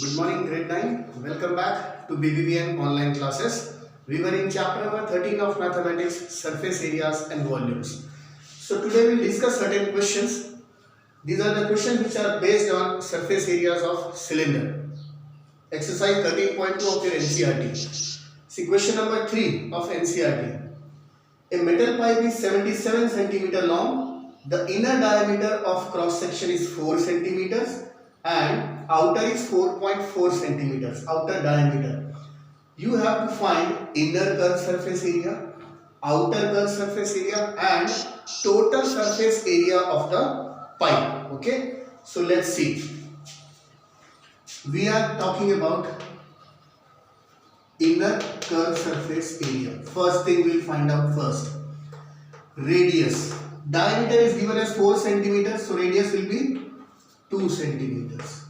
Good morning, grade 9. Welcome back to BBBN online classes. We were in chapter number 13 of mathematics, surface areas and volumes. So today we will discuss certain questions. These are the questions which are based on surface areas of cylinder. Exercise 13.2 of your NCERT. See question number 3 of NCERT. A metal pipe is 77 cm long. The inner diameter of cross section is 4 cm and outer is 4.4 centimeters, outer diameter. You have to find inner curved surface area, outer curved surface area and total surface area of the pipe. Okay, so let's see. We are talking about inner curved surface area. First thing we'll find out first. Radius. Diameter is given as 4 centimeters, so radius will be 2 centimeters.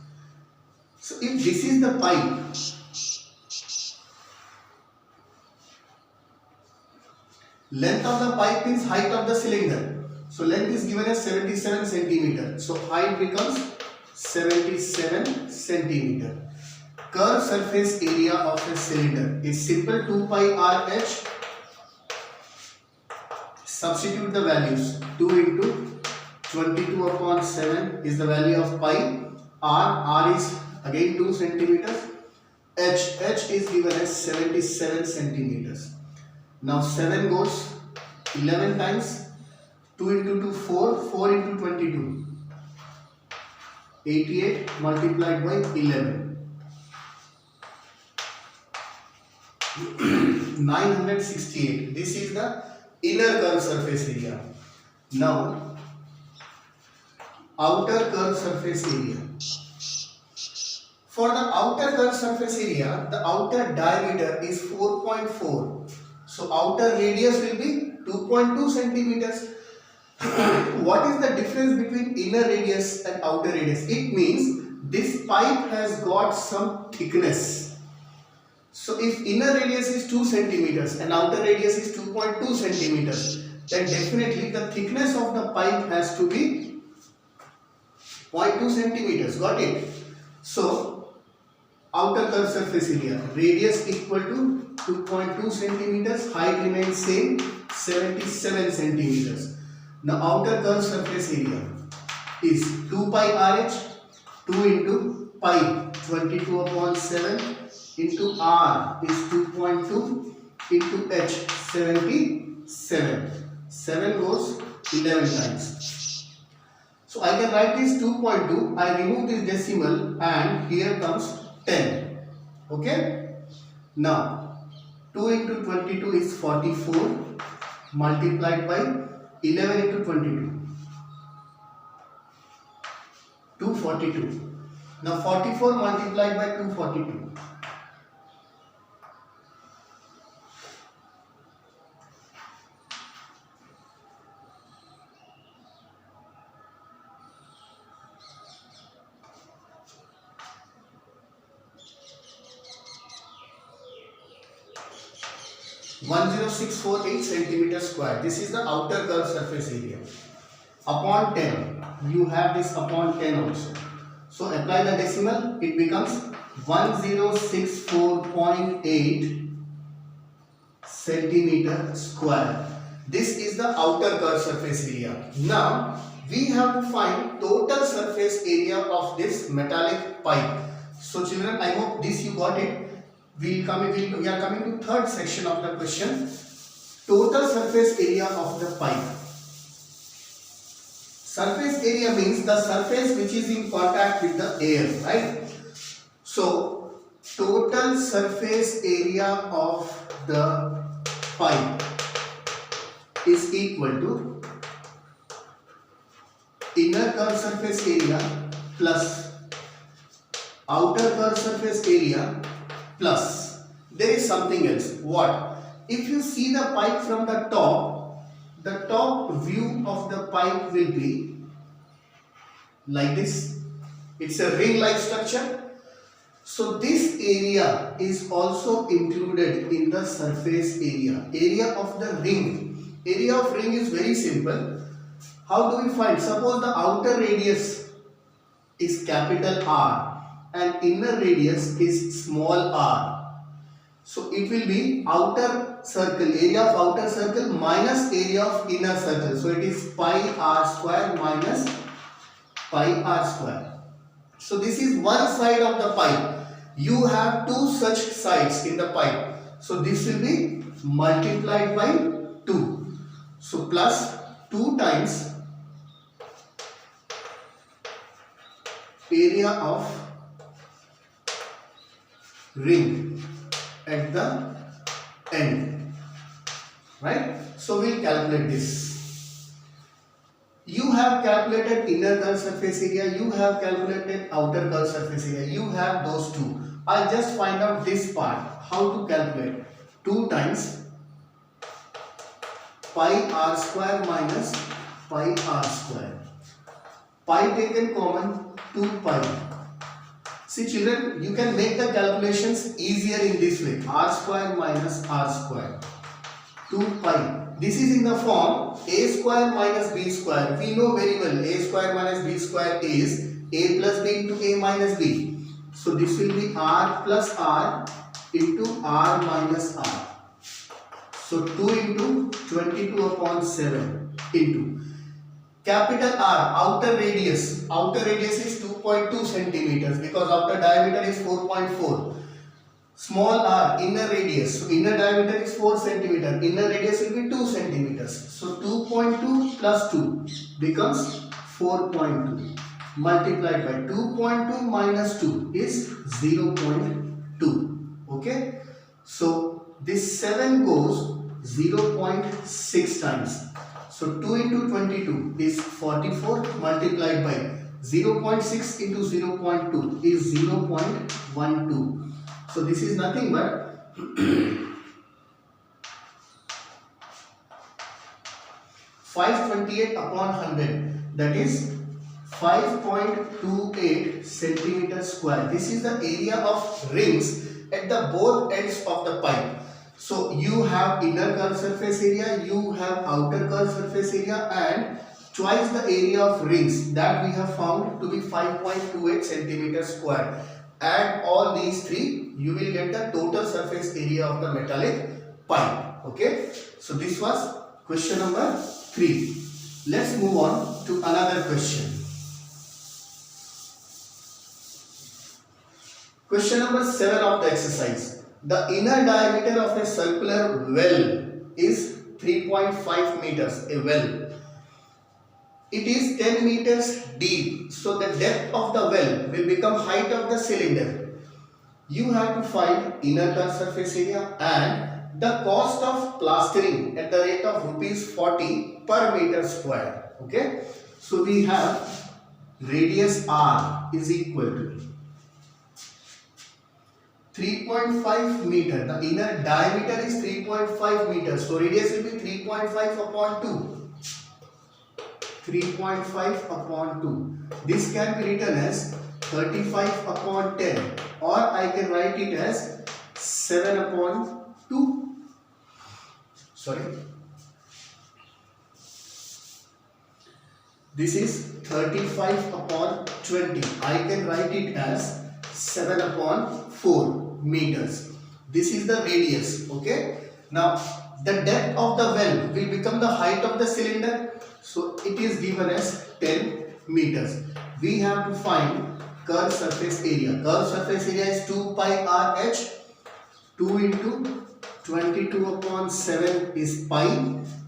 So if this is the pipe, length of the pipe means height of the cylinder. So length is given as 77 centimeters. So height becomes 77 centimeters. Curved surface area of a cylinder is simple 2 pi RH. Substitute the values. 2 into 22 upon 7 is the value of pi. R is again 2 centimeters. H is given as 77 centimeters. Now 7 goes 11 times. 2 into 2 4. 4 into 22. 88 multiplied by 11. 968. This is the inner curved surface area. Now outer curved surface area. For the outer curved surface area, the outer diameter is 4.4. So outer radius will be 2.2 centimeters. What is the difference between inner radius and outer radius? It means this pipe has got some thickness. So if inner radius is 2 centimeters and outer radius is 2.2 centimeters, then definitely the thickness of the pipe has to be 0.2 centimeters. Got it? So outer curved surface area, radius equal to 2.2 centimeters, height remains same, 77 centimeters. Now outer curved surface area is 2 pi RH, 2 into pi, 22 upon 7 into R is 2.2 into H, 77. 7 goes 11 times. So I can write this 2.2, I remove this decimal and here comes 10. Okay? Now 2 into 22 is 44 multiplied by 11 into 22. 242. Now 44 multiplied by 242. 10648 centimeters square. This is the outer curved surface area. Upon 10, you have this upon 10 also. So apply the decimal, it becomes 1064.8 centimeter square. This is the outer curved surface area. Now we have to find total surface area of this metallic pipe. So children, I hope this you got it. We are coming to third section of the question. Total surface area of the pipe. Surface area means the surface which is in contact with the air, right? So total surface area of the pipe is equal to inner curved surface area plus outer curved surface area plus there is something else. What? If you see the pipe from the top view of the pipe will be like this. It's a ring like structure. So this area is also included in the surface area. Area of the ring. Area of ring is very simple. How do we find? Suppose the outer radius is capital R and inner radius is small r. So it will be outer circle, area of outer circle minus area of inner circle. So it is pi r square minus pi r square. So this is one side of the pipe. You have two such sides in the pipe. So this will be multiplied by 2. So plus 2 times area of ring at the end, right? So we'll calculate this. You have calculated inner curl surface area, you have calculated outer curl surface area, you have those two. I'll just find out this part, how to calculate. 2 times pi r square minus pi r square. Pi taken common, 2 pi. See children, you can make the calculations easier in this way. R square minus r square. 2 pi. This is in the form a square minus b square. We know very well a square minus b square is a plus b into a minus b. So this will be r plus r into r minus r. So 2 into 22 upon 7 into capital R, outer radius. Outer radius is 2.2 centimeters because outer diameter is 4.4. Small r, inner radius. So inner diameter is 4 centimeter. Inner radius will be 2 centimeters. So 2.2 plus 2 becomes 4.2. Multiplied by 2.2 minus 2 is 0.2. Okay. So this 7 goes 0.6 times. So 2 into 22 is 44 multiplied by 0.6 into 0.2 is 0.12. So this is nothing but 528 upon 100, that is 5.28 centimeters square. This is the area of rings at the both ends of the pipe. So you have inner curl surface area, you have outer curl surface area, and twice the area of rings that we have found to be 5.28 centimeters square. Add all these three, you will get the total surface area of the metallic pipe. Okay, so this was question number 3. Let's move on to another question. Question number 7 of the exercise. The inner diameter of a circular well is 3.5 meters, a well. It is 10 meters deep, so the depth of the well will become height of the cylinder. You have to find inner curl surface area and the cost of plastering at the rate of rupees 40 per meter square. Okay, so we have radius r is equal to 3.5 meter. The inner diameter is 3.5 meters, so radius will be 3.5 upon 2. 3.5 upon 2. This can be written as 35 upon 10, or I can write it as 7 upon 2. Sorry. This is 35 upon 20. I can write it as 7 upon 4 meters. This is the radius. Okay. Now the depth of the well will become the height of the cylinder. So it is given as 10 meters. We have to find curl surface area. Curl surface area is 2 pi r h. 2 into 22 upon 7 is pi.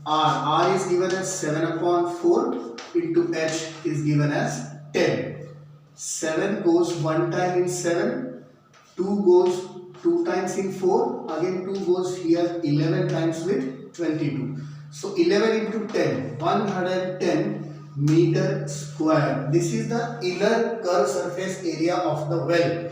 R is given as 7 upon 4 into h is given as 10. 7 goes 1 time in 7. 2 goes 2 times in 4. Again 2 goes here 11 times with 22. So 11 into 10, 110 meter square. This is the inner curl surface area of the well.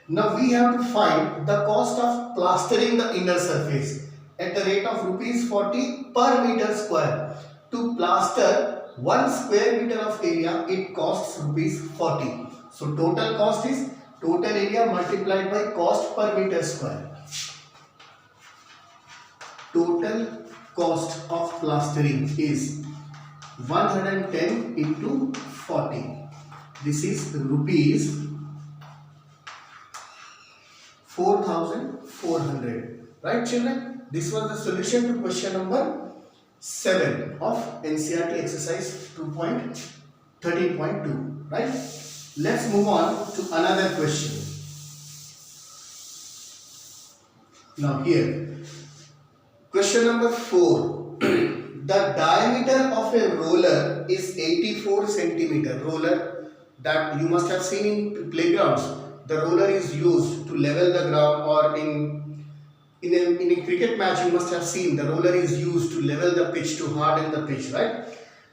Now we have to find the cost of plastering the inner surface at the rate of rupees 40 per meter square. To plaster 1 square meter of area, it costs rupees 40. So total cost is total area multiplied by cost per meter square. Total cost of plastering is 110 into 40. This is rupees 400. Right children? This was the solution to question number 7 of NCERT exercise 2.13.2. Right? Let's move on to another question. Now here, question number 4. The diameter of a roller is 84 centimeter. Roller that you must have seen in playgrounds. The roller is used to level the ground, or in a cricket match you must have seen the roller is used to level the pitch, to harden the pitch, right?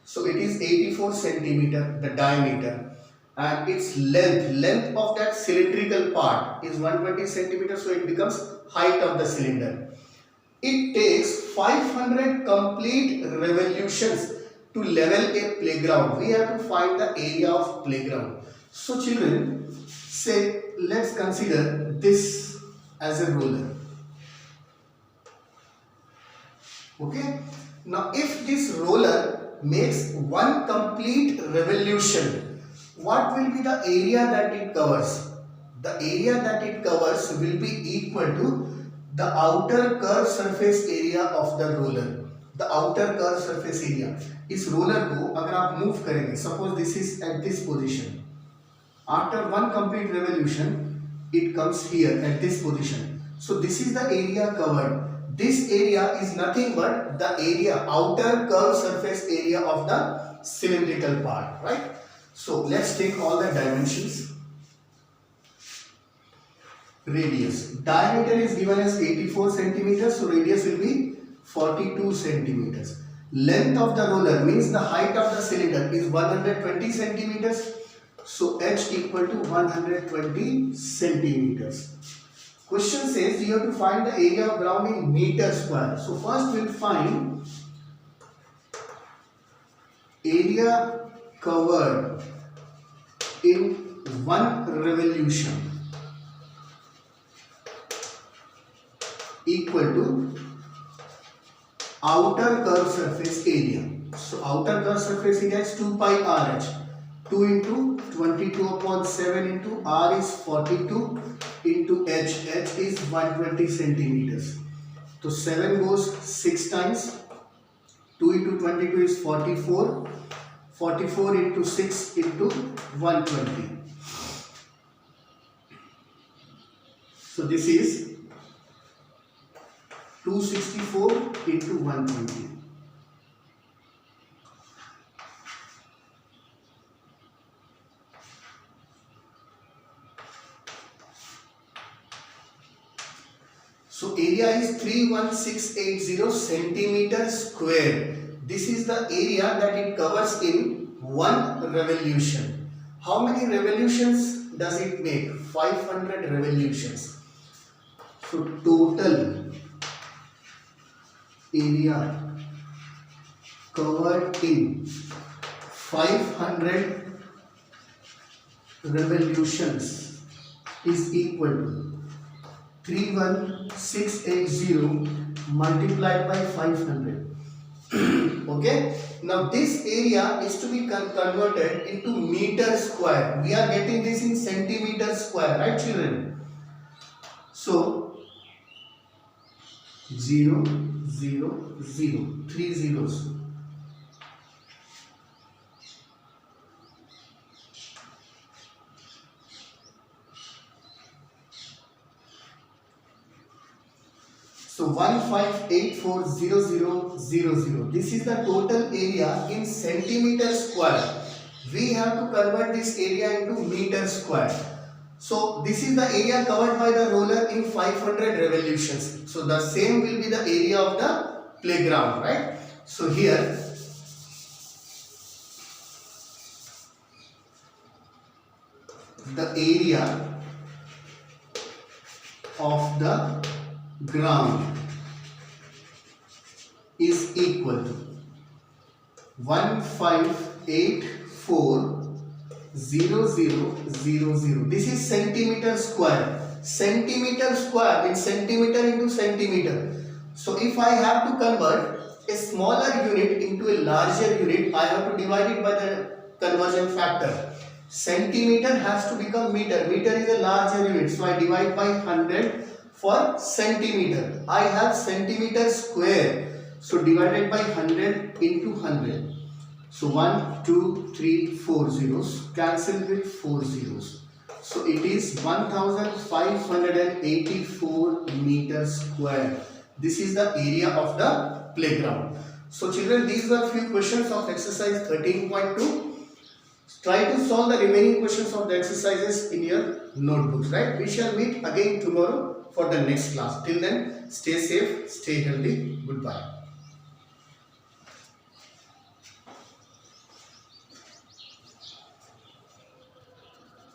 So it is 84 centimeter, the diameter, and its length of that cylindrical part is 120 centimeters, so it becomes height of the cylinder. It takes 500 complete revolutions to level a playground. We have to find the area of playground. So children, say let's consider this as a roller. Okay. Now if this roller makes one complete revolution, what will be the area that it covers? The area that it covers will be equal to the outer curved surface area of the roller. The outer curved surface area. इस roller को अगर आप move करेंगे, suppose this is at this position. After one complete revolution, it comes here at this position. So this is the area covered. This area is nothing but the area, outer curved surface area of the cylindrical part, right? So let's take all the dimensions. Radius. Diameter is given as 84 centimeters, so radius will be 42 centimeters. Length of the roller means the height of the cylinder is 120 centimeters, so h equal to 120 centimeters. Question says you have to find the area of ground in meter square. So first we'll find area covered in one revolution equal to outer curved surface area. So outer curved surface area is 2 pi RH. 2 into 22/7 into R is 42 into H. H is 120 centimeters. So 7 goes 6 times. 2 into 22 is 44. 44 into 6 into 120. So this is 264 into 120. So area is 31680 centimeter square. This is the area that it covers in one revolution. How many revolutions does it make? 500 revolutions. So total area covered in 500 revolutions is equal to 31680 multiplied by 500. Okay. Now this area is to be converted into meter square. We are getting this in centimeter square, right children? So 0, 0, 0, 3 zeros. So 15840000. This is the total area in centimeter square. We have to convert this area into meter square. So this is the area covered by the roller in 500 revolutions. So the same will be the area of the playground, right? So here the area of the ground is equal to 15840000. This is centimeter square. Centimeter square means centimeter into centimeter. So if I have to convert a smaller unit into a larger unit, I have to divide it by the conversion factor. Centimeter has to become meter. Meter is a larger unit, so I divide by 100. For centimeter, I have centimeter square. So divided by 100 into 100. So 1, 2, 3, 4 zeros. Cancel with 4 zeros. So it is 1584 meters square. This is the area of the playground. So children, these were few questions of exercise 13.2. Try to solve the remaining questions of the exercises in your notebooks, right? We shall meet again tomorrow for the next class. Till then, stay safe, stay healthy. Goodbye.